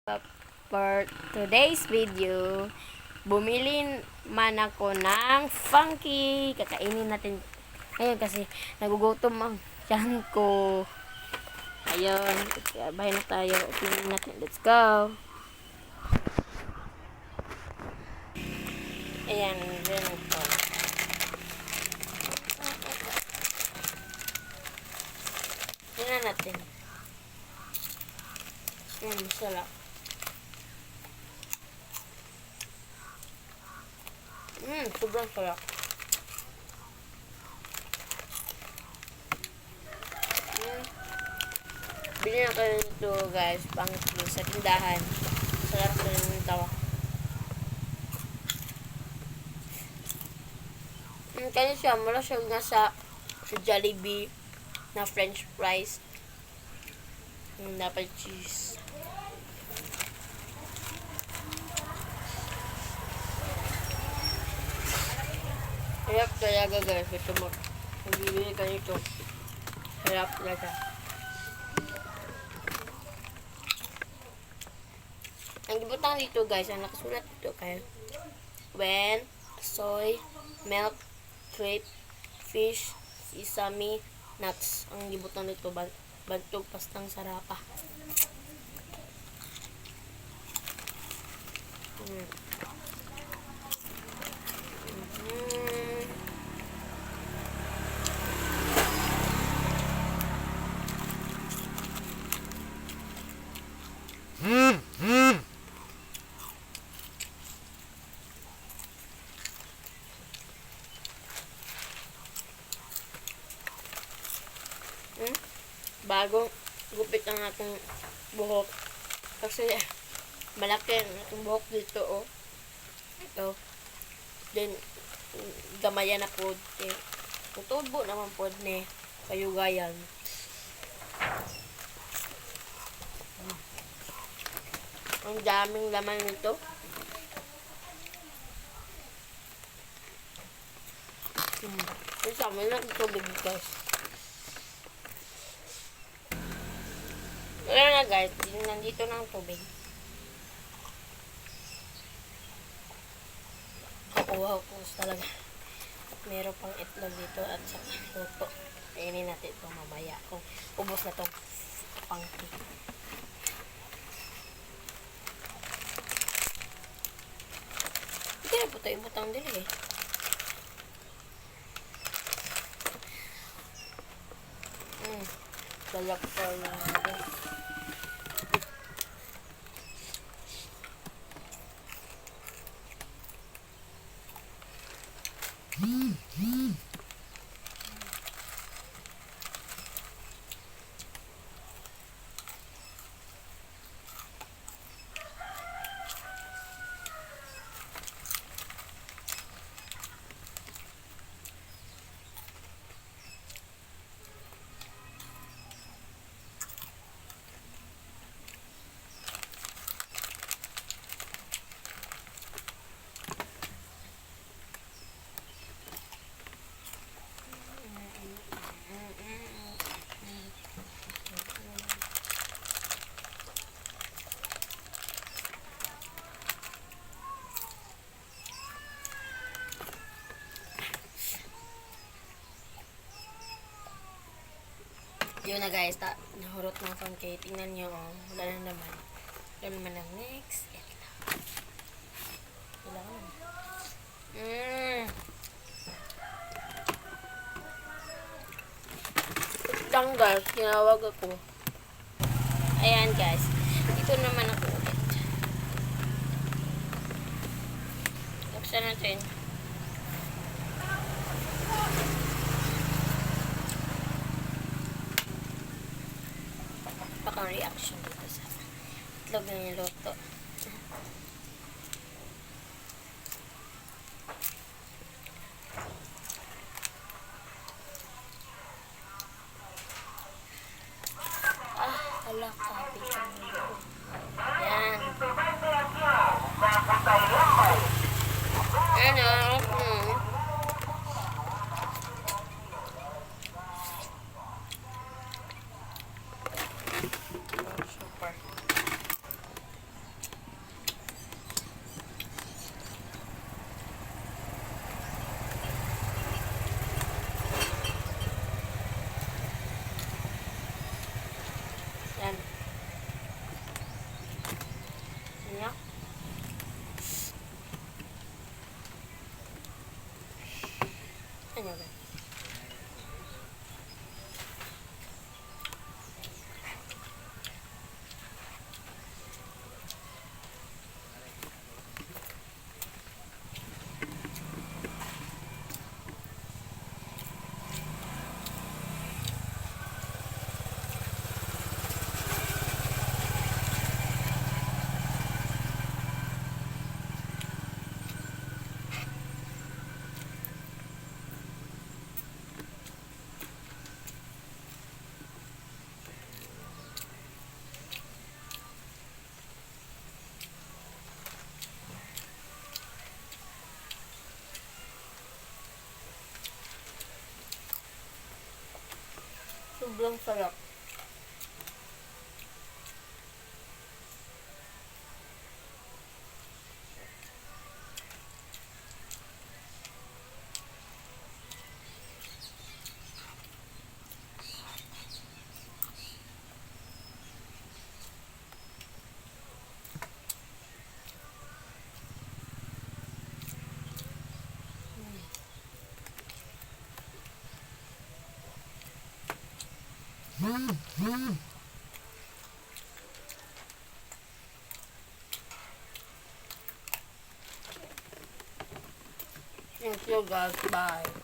For today's video, bumili man ako ng funky. Kakainin natin ngayon kasi nagugutom ang tiyan ko. Ayun, bahay na tayo. Opening natin. Let's go. Ayan, dyan ito. Tingnan natin. Masarap. Sobrang sarap. Bili na kayo nito guys, pangkilo sa tindahan. Sarap na yung tawa. Kaya siya, mula siya nga sa Jollibee na french fries. Dapat cheese. Sarap talaga guys. Ito mo. Magbibili ka nito. Sarap talaga. Ang gibutang dito guys, ang nakasulat dito kay when, soy, milk, grape, fish, sesame, nuts. Ang gibutang dito, bantog pastang sarapa. Bagong gupit ang ating buhok kasi malaki ang ating buhok dito ito then gamayan na po tutubo naman po ni kayugayan. Ang daming laman nito. Isa mo lang tubig guys. Wala na guys, nandito na ang tubig. Kukuha ko talaga. Meron pang itlog dito at saka luto. Kainin natin ito mamaya kung ubos na itong funky. Hindi na po ito ibutang dili Dalak pa lang ito. Yun na guys, nahurot na akong kay. Tingnan nyo, wala na naman. Wala naman ang next. Wala na. Lang guys, tinawag ako. Ayan guys, dito naman ako ulit. Buksan natin. Pakang reaction dito sa itlog na niluto. Hala, kapit ang niluto. Yan. Ano? Super. niya. Ano ba? Sobrang sarap. Thank you guys. Bye.